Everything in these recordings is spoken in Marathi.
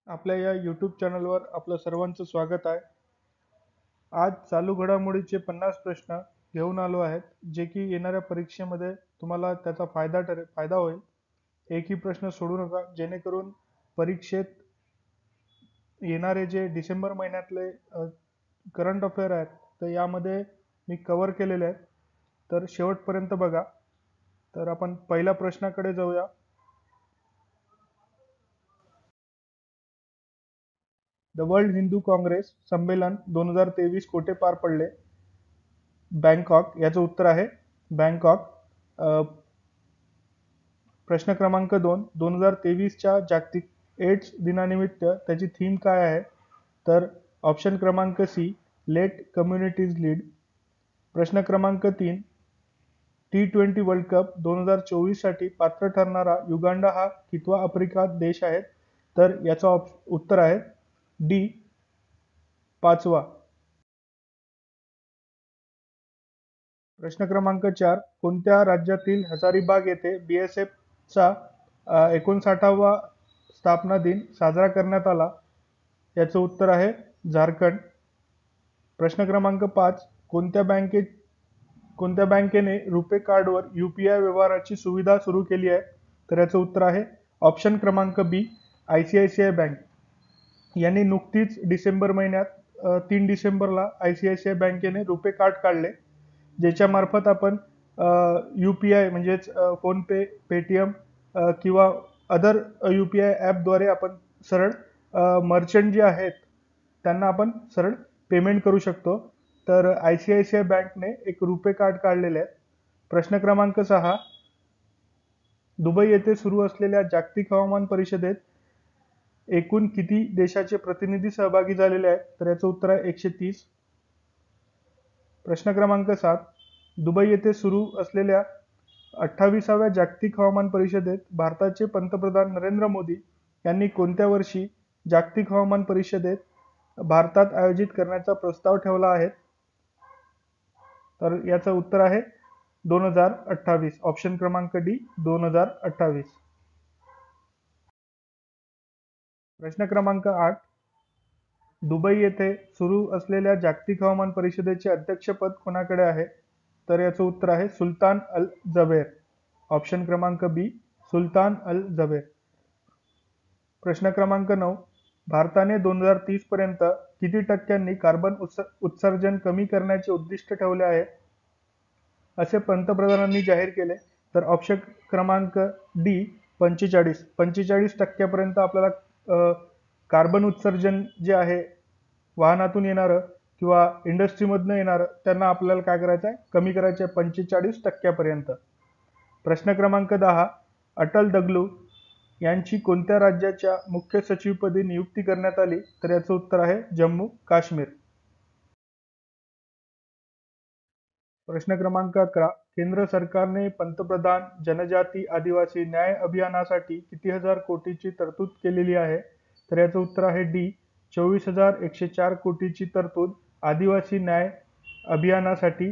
आपल्या या यूट्यूब चॅनलवर आपलं सर्वांचं स्वागत आहे. आज चालू घडामोडीचे 50 प्रश्न घेऊन आलो आहेत, जे की येणाऱ्या परीक्षेमध्ये तुम्हाला त्याचा फायदा होईल. एकही प्रश्न सोडू नका, जेणेकरून परीक्षेत येणारे जे डिसेंबर महिन्यातले करंट अफेअर आहेत, तर यामध्ये मी कव्हर केलेले आहेत. तर शेवटपर्यंत बघा. तर आपण पहिल्या प्रश्नाकडे जाऊया. द वर्ल्ड हिंदू काँग्रेस संमेलन 2023 कोठे पार पडले? बँकॉक. याचं उत्तर आहे बँकॉक. प्रश्न क्रमांक 2, 2023च्या जागतिक एड्स दिनानिमित्त त्याची थीम काय आहे? तर ऑप्शन क्रमांक सी, लेट कम्युनिटीज लीड. प्रश्न क्रमांक 3, T20 वर्ल्ड कप 2024 साठी पात्र ठरणारा युगांडा हा कितवा आफ्रिका देश आहे? तर याचा उत्तर आहे डी, 5वा. प्रश्न क्रमांक 4, कोणत्या राज्यातील हजारीबाग येथे BSFचा 59वा स्थापना दिन साजरा करण्यात आला? याचं उत्तर आहे झारखंड. प्रश्न क्रमांक 5, कोणत्या बँकेने रुपे कार्डवर UPI व्यवहाराची सुविधा सुरू केली आहे? तर याचं उत्तर आहे ऑप्शन क्रमांक बी, ICICI बँक. यांनी नुकतीच डिसेंबर महिन्यात 3 डिसेंबरला ICICI बँकेने रुपे कार्ड काढले, ज्याच्या मार्फत आपण UPI म्हणजेच फोनपे, पेटीएम किंवा अदर UPI ॲपद्वारे आपण सरळ मर्चंट जे आहेत त्यांना आपण सरळ पेमेंट करू शकतो. तर ICICI बँकने एक रुपे कार्ड काढलेले आहे. प्रश्न क्रमांक 6, दुबई येथे सुरू असलेल्या जागतिक हवामान परिषदेत एकूण किती देशाचे प्रतिनिधी सहभागी झालेले आहेत? तर याचं उत्तर आहे 130. प्रश्न क्रमांक 7, दुबई येथे सुरू असलेल्या 28व्या जागतिक हवामान परिषदेत भारताचे पंतप्रधान नरेंद्र मोदी यांनी कोणत्या वर्षी जागतिक हवामान परिषदेत भारतात आयोजित करण्याचा प्रस्ताव ठेवला आहे? तर याचं उत्तर आहे 2028. ऑप्शन क्रमांक डी, 2028. प्रश्न क्रमांक 8, दुबई येथे सुरू असलेल्या जागतिक हवामान परिषदेचे अध्यक्षपद कोणाकडे आहे? तर याचं उत्तर आहे सुलतान अल जबेर. ऑप्शन क्रमांक बी, सुलतान अल जबेर. प्रश्न क्रमांक 9, भारताने 2030 पर्यंत किती टक्क्यांनी कार्बन उत्सर्जन कमी करण्याचे उद्दिष्ट ठेवले आहे असे पंतप्रधानांनी जाहीर केले? तर ऑप्शन क्रमांक डी, 45% आपल्याला कार्बन उत्सर्जन जे आहे वाहनातून येणारं किंवा इंडस्ट्रीमधनं येणारं त्यांना आपल्याला काय करायचं आहे? कमी करायचं आहे 45%. प्रश्न क्रमांक 10, अटल दगलू यांची कोणत्या राज्याच्या मुख्य सचिवपदी नियुक्ती करण्यात आली? तर याचं उत्तर आहे जम्मू काश्मीर. प्रश्न क्रमांक 11, केंद्र सरकारने पंतप्रधान जनजाती आदिवासी न्याय अभियानासाठी किती हजार कोटीची तरतूद केलेली आहे? तर याचं उत्तर आहे डी, 24,104 कोटीची तरतूद आदिवासी न्याय अभियानासाठी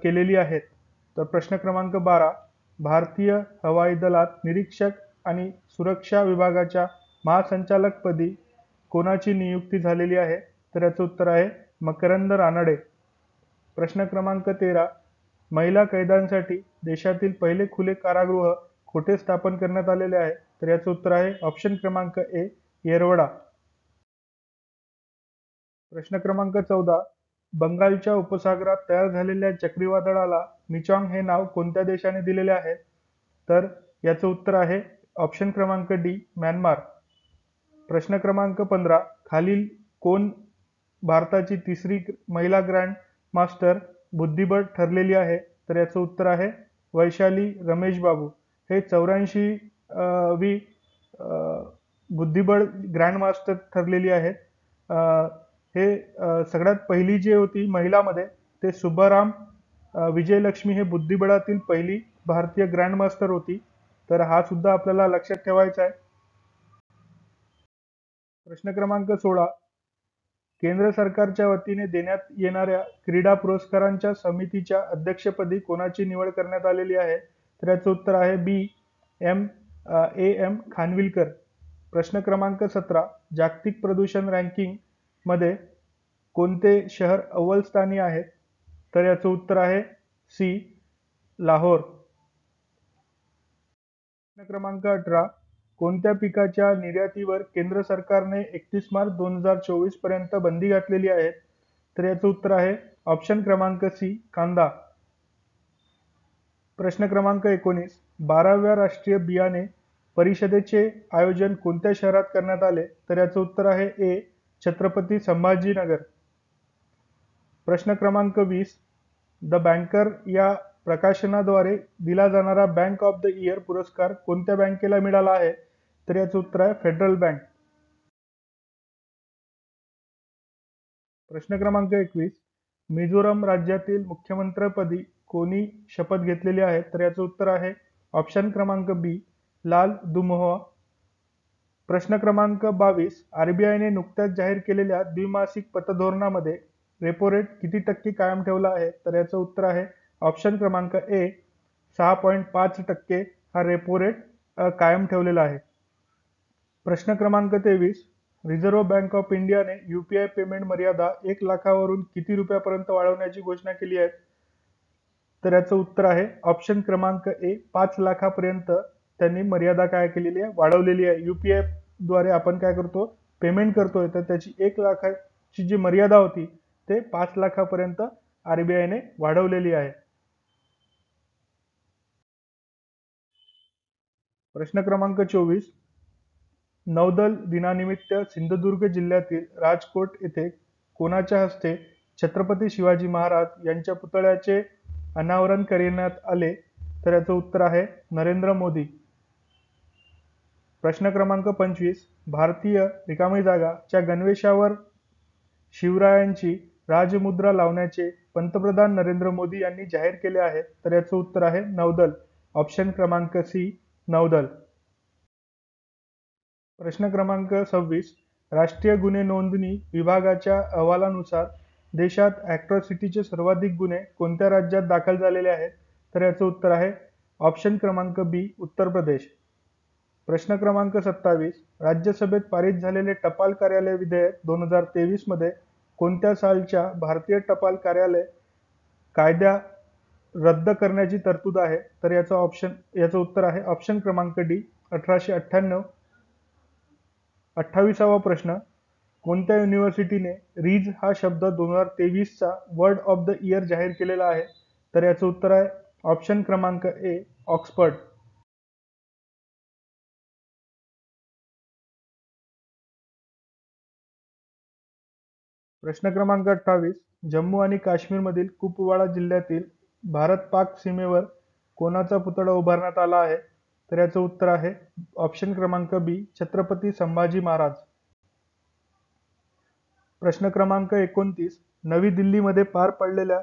केलेली आहे. तर प्रश्न क्रमांक 12, भारतीय हवाई दलात निरीक्षक आणि सुरक्षा विभागाच्या महासंचालकपदी कोणाची नियुक्ती झालेली आहे? तर याचं उत्तर आहे मकरंद रानडे. प्रश्न क्रमांक 13, महिला कैद्यांसाठी देशातील पहिले खुले कारागृह कुठे स्थापन करण्यात आलेले आहे? तर याचं उत्तर आहे ऑप्शन क्रमांक ए, येरवडा. प्रश्न क्रमांक 14, बंगालच्या उपसागरात तयार झालेल्या चक्रीवादळाला मिचांग हे नाव कोणत्या देशाने दिलेले आहे? तर याचं उत्तर आहे ऑप्शन क्रमांक डी, म्यानमार. प्रश्न क्रमांक 15, खालील कोण भारताची तिसरी महिला ग्रँड मास्टर बुद्धिबळ ठरलेली आहे? तर याचं उत्तर आहे वैशाली रमेश बाबू. हे 84वी बुद्धिबळ ग्रँड मास्टर ठरलेली आहेत. हे सगळ्यात पहिली जी होती महिलामध्ये ते शुभाराम विजयलक्ष्मी हे बुद्धिबळातील पहिली भारतीय ग्रँड मास्टर होती. तर हा सुद्धा आपल्याला लक्षात ठेवायचा आहे. प्रश्न क्रमांक 16, केंद्र सरकारच्या वतीने देण्यात येणाऱ्या क्रीडा पुरस्कारांच्या समितीच्या अध्यक्षपदी कोणाची निवड करण्यात आलेली आहे? तर याचं उत्तर आहे बी, A. M. खानविलकर. प्रश्न क्रमांक 17, जागतिक प्रदूषण रँकिंग मध्ये कोणते शहर अव्वल स्थानी आहेत? तर याचं उत्तर आहे सी, लाहोर. प्रश्न क्रमांक 18, कोणत्या पिकाच्या निर्यातीवर केंद्र सरकारने 31 मार्च 2024 पर्यंत बंदी घातलेली आहे? तर याचं उत्तर आहे ऑप्शन क्रमांक सी, कांदा. प्रश्न क्रमांक 19, 12व्या राष्ट्रीय बियाणे परिषदेचे आयोजन कोणत्या शहरात करण्यात आले? तर याचं उत्तर आहे ए, छत्रपती संभाजीनगर. प्रश्न क्रमांक 20, द बँकर या प्रकाशनाद्वारे दिला जाणारा बँक ऑफ द इयर पुरस्कार कोणत्या बँकेला मिळाला आहे? तर याचं उत्तर आहे फेडरल बँक. प्रश्न क्रमांक 21, मिझोरम राज्यातील मुख्यमंत्रीपदी कोणी शपथ घेतलेली आहे? तर याचं उत्तर आहे ऑप्शन क्रमांक बी, लाल दुमोह. प्रश्न क्रमांक 22, आरबीआयने नुकत्याच जाहीर केलेल्या द्विमासिक पतधोरणामध्ये रेपो रेट किती टक्के कायम ठेवला आहे? तर याचं उत्तर आहे ऑप्शन क्रमांक ए, 6.5% हा रेपो रेट कायम ठेवलेला आहे. प्रश्न क्रमांक 23, रिझर्व्ह बँक ऑफ इंडियाने यूपीआय पेमेंट मर्यादा 1 लाखावरून किती रुपयापर्यंत वाढवण्याची घोषणा केली आहे? तर याचं उत्तर आहे ऑप्शन क्रमांक ए, 5 लाखापर्यंत त्यांनी मर्यादा काय केलेली आहे? वाढवलेली आहे. यूपीआय द्वारे आपण काय करतो? पेमेंट करतोय, तर त्याची 1 लाखाची जी मर्यादा होती ते 5 लाखापर्यंत आरबीआयने वाढवलेली आहे. प्रश्न क्रमांक 24, नौदल दिनानिमित्त सिंधुदुर्ग जिल्ह्यातील राजकोट येथे कोणाच्या हस्ते छत्रपती शिवाजी महाराज यांच्या पुतळ्याचे अनावरण करण्यात आले? तर याचं उत्तर आहे नरेंद्र मोदी. प्रश्न क्रमांक 25, भारतीय रिकामी जागा च्या गणवेशावर शिवरायांची राजमुद्रा लावण्याचे पंतप्रधान नरेंद्र मोदी यांनी जाहीर केले आहे? तर याचं उत्तर आहे नौदल, ऑप्शन क्रमांक सी, नौदल. प्रश्न क्रमांक 26, राष्ट्रीय गुन्हे नोंदणी विभागाच्या अहवालानुसार देशात ॲट्रॉसिटीचे सर्वाधिक गुन्हे कोणत्या राज्यात दाखल झालेले आहेत? तर याचं उत्तर आहे ऑप्शन क्रमांक बी, उत्तर प्रदेश. प्रश्न क्रमांक 27, राज्यसभेत पारित झालेले टपाल कार्यालय विधेयक 2023 मध्ये कोणत्या सालच्या भारतीय टपाल कार्यालय कायदा रद्द करण्याची तरतूद आहे? तर याचं उत्तर आहे ऑप्शन क्रमांक डी, 1898. 28वा प्रश्न, कोणत्या युनिव्हर्सिटीने रीज हा शब्द 2023 चा वर्ड ऑफ द इयर जाहीर केलेला आहे? तर याचं उत्तर आहे ऑप्शन क्रमांक ए, ऑक्सफर्ड. प्रश्न क्रमांक 28, जम्मू आणि काश्मीरमधील कुपवाडा जिल्ह्यातील भारत-पाक सीमेवर कोणाचा पुतळा उभारण्यात आला आहे? तर याचं उत्तर आहे ऑप्शन क्रमांक बी, छत्रपती संभाजी महाराज. प्रश्न क्रमांक 29, नवी दिल्लीमध्ये पार पडलेल्या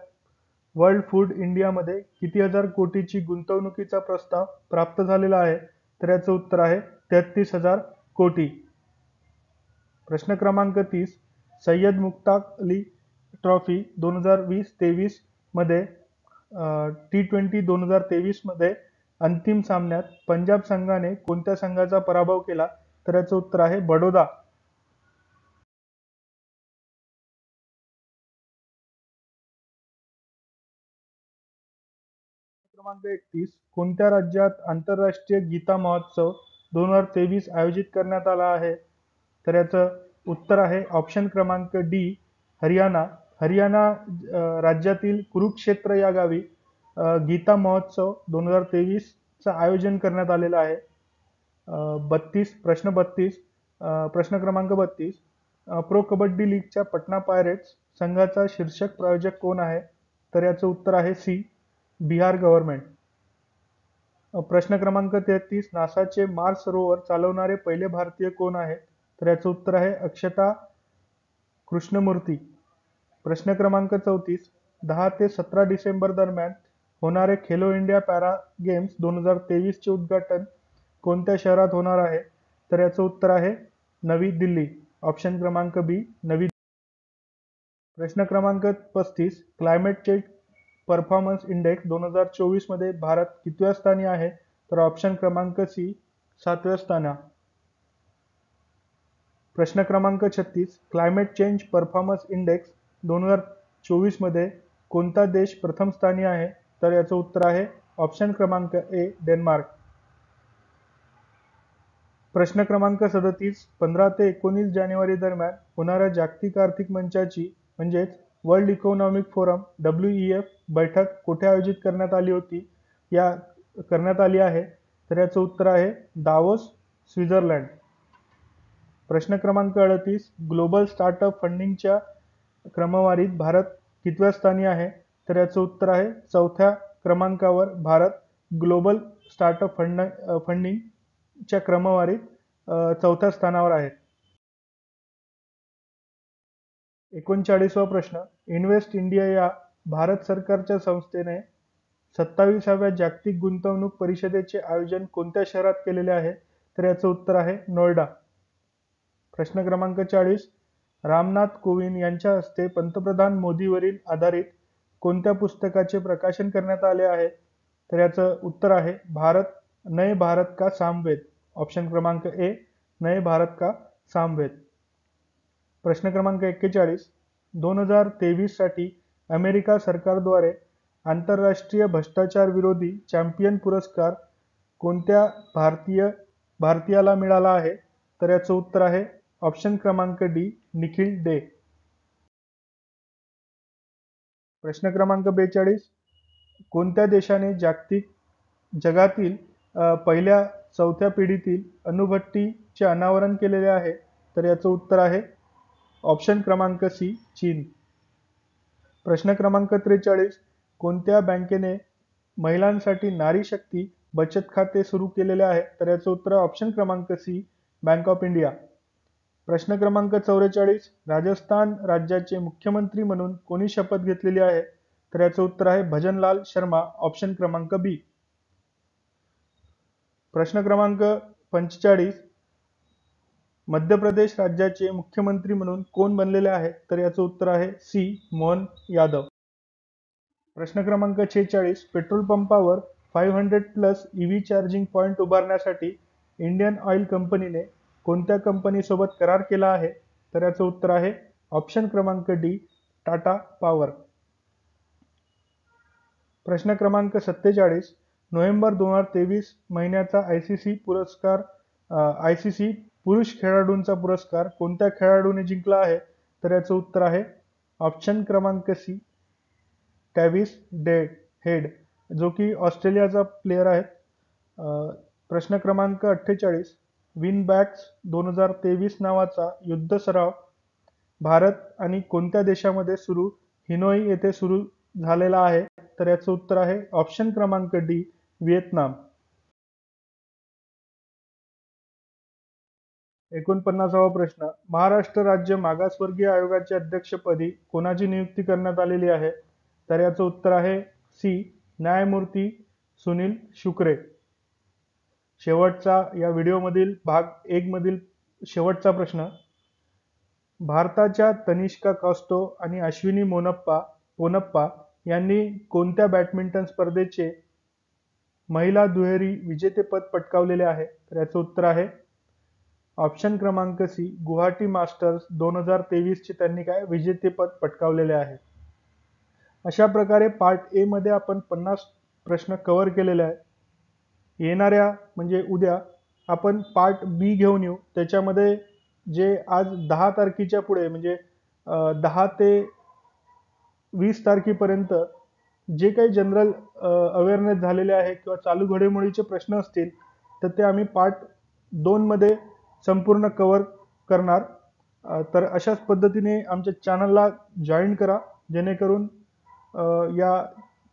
वर्ल्ड फूड इंडियामध्ये किती हजार कोटीची गुंतवणुकीचा प्रस्ताव प्राप्त झालेला आहे? तर याचं उत्तर आहे 33,000 कोटी. प्रश्न क्रमांक 30, सय्यद मुश्ताक अली ट्रॉफी 2020-23 मध्ये T20 2023 मध्ये अंतिम सामन्यात पंजाब संघाने कोणत्या संघाचा पराभव केला? तर याचं उत्तर आहे बडोदा. क्रमांक 31, कोणत्या राज्यात आंतरराष्ट्रीय गीता महोत्सव 2023 आयोजित करण्यात आला आहे? तर याचं उत्तर आहे ऑप्शन क्रमांक डी, हरियाणा. हरियाणा राज्यातील कुरुक्षेत्र या गावी गीता महोत्सव 2023 चं आयोजन करण्यात आलेलं आहे. 32, प्रश्न क्रमांक 32, प्रो कबड्डी लीगच्या पटना पायरेट्स संघाचा शीर्षक प्रायोजक कोण आहे? तर याचं उत्तर आहे सी, बिहार गव्हर्नमेंट. प्रश्न क्रमांक 33, नासाचे मार्स रोवर चालवणारे पहिले भारतीय कोण आहेत? तर याचं उत्तर आहे अक्षता कृष्णमूर्ती. प्रश्न क्रमांक 34, 10 ते 17 डिसेंबर दरम्यान होणारे खेलो इंडिया पॅरा गेम्स 2023 चे उद्घाटन कोणत्या शहरात होणार आहे? तर याचं उत्तर आहे नवी दिल्ली, ऑप्शन क्रमांक बी, नवी. प्रश्न क्रमांक 35, क्लायमेट चेंज परफॉर्मन्स इंडेक्स 2024 मध्ये भारत कितव्या स्थानी आहे? तर ऑप्शन क्रमांक सी, 7व्या स्थानी. प्रश्न क्रमांक 36, क्लायमेट चेंज परफॉर्मन्स इंडेक्स 2024 मध्ये कोणता देश प्रथम स्थानी आहे? तर याचं उत्तर आहे ऑप्शन क्रमांक ए, डेन्मार्क. प्रश्न क्रमांक 37, 15 ते 19 जानेवारी दरम्यान होणाऱ्या जागतिक आर्थिक मंचाची म्हणजेच वर्ल्ड इकॉनॉमिक फोरम WEF बैठक कुठे आयोजित करण्यात आली आहे? तर याचं उत्तर आहे दावोस, स्वित्झर्लंड. प्रश्न क्रमांक 38, ग्लोबल स्टार्टअप फंडिंगच्या क्रमवारीत भारत कितव्या स्थानी आहे? तर याचं उत्तर आहे 4थ्या क्रमांकावर भारत ग्लोबल स्टार्टअप फंडिंगच्या क्रमवारीत 4थ्या स्थानावर आहे. 39वा प्रश्न, इन्व्हेस्ट इंडिया या भारत सरकारच्या संस्थेने 27व्या जागतिक गुंतवणूक परिषदेचे आयोजन कोणत्या शहरात केलेले आहे? तर याचं उत्तर आहे नोएडा. प्रश्न क्रमांक 40, रामनाथ कोविंद यांच्या हस्ते पंतप्रधान मोदीवरील आधारित कोणत्या पुस्तकाचे प्रकाशन करण्यात आले आहे? तर याचं उत्तर आहे नए भारत का सामवेद. ऑप्शन क्रमांक ए, नए भारत का सामवेद. प्रश्न क्रमांक 41, 2023 साठी अमेरिका सरकारद्वारे आंतरराष्ट्रीय भ्रष्टाचार विरोधी चॅम्पियन पुरस्कार कोणत्या भारतीयाला मिळाला आहे? तर याचं उत्तर आहे ऑप्शन क्रमांक डी, निखिल डे. प्रश्न क्रमांक 42, कोणत्या देशाने जगातील पहिल्या 4थ्या पिढीतील अणुभट्टीचे अनावरण केलेले आहे? तर याचं उत्तर आहे ऑप्शन क्रमांक सी, चीन. प्रश्न क्रमांक 43, कोणत्या बँकेने महिलांसाठी नारी शक्ती बचत खाते सुरू केलेले आहे? तर याचं उत्तर ऑप्शन क्रमांक सी, बँक ऑफ इंडिया. प्रश्न क्रमांक 44, राजस्थान राज्याचे मुख्यमंत्री म्हणून कोणी शपथ घेतलेली आहे? तर याचं उत्तर आहे भजनलाल शर्मा. ऑप्शन क्रमांक बी. प्रश्न क्रमांक 45, मध्य प्रदेश राज्याचे मुख्यमंत्री म्हणून कोण बनलेले आहे? तर याचं उत्तर आहे सी, मोहन यादव. प्रश्न क्रमांक 46, पेट्रोल पंपावर 500+ EV चार्जिंग पॉइंट उभारण्यासाठी इंडियन ऑइल कंपनीने कोणत्या कंपनीसोबत करार केला आहे? तर याचं उत्तर आहे ऑप्शन क्रमांक डी, टाटा पॉवर. प्रश्न क्रमांक 47, नोव्हेंबर 2023 महिन्याचा ICC पुरुष खेळाडूंचा पुरस्कार कोणत्या खेळाडूने जिंकला आहे? तर याचं उत्तर आहे ऑप्शन क्रमांक सी, ट्रॅव्हिस हेड, जो की ऑस्ट्रेलियाचा प्लेयर आहे. प्रश्न क्रमांक 48, विनबॅक्स 2023 नावाचा युद्ध सराव भारत आणि कोणत्या देशामध्ये हिनोई येथे सुरू झालेला आहे? तर याचं उत्तर आहे ऑप्शन क्रमांक डी, व्हिएतनाम. 49वा प्रश्न, महाराष्ट्र राज्य मागासवर्गीय आयोगाच्या अध्यक्षपदी कोणाची नियुक्ती करण्यात आलेली आहे? तर याचं उत्तर आहे सी, न्यायमूर्ती सुनील शुक्रे. शेवटचा या व्हिडिओमधील भाग 1 मधील शेवटचा प्रश्न, भारताच्या तनिष्का कॉस्टो आणि अश्विनी पोनप्पा यांनी कोणत्या बॅडमिंटन स्पर्धेचे महिला दुहेरी विजेतेपद पटकावलेले आहे? तर याचं उत्तर आहे ऑप्शन क्रमांक सी, गुवाहाटी मास्टर्स 2023 चे त्यांनी विजेतेपद पटकावलेले आहे. अशा प्रकारे पार्ट ए मध्ये आपण 50 प्रश्न कव्हर केलेले आहेत. येणाऱ्या म्हणजे उद्या आपण पार्ट बी घेऊन येऊ. त्याच्यामध्ये जे आज 10 तारखेच्या पुढे म्हणजे 10 ते 20 तारखेपर्यंत जे काही जनरल अवेअरनेस झालेले आहे किंवा चालू घडामोडीचे प्रश्न असतील तर ते आम्ही पार्ट 2 मध्ये संपूर्ण कव्हर करणार. तर अशाच पद्धतीने आमच्या चॅनलला जॉईन करा, जेणेकरून या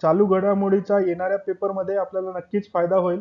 चालू घडामोडीचा येणाऱ्या पेपरमध्ये आपल्याला नक्कीच फायदा होईल.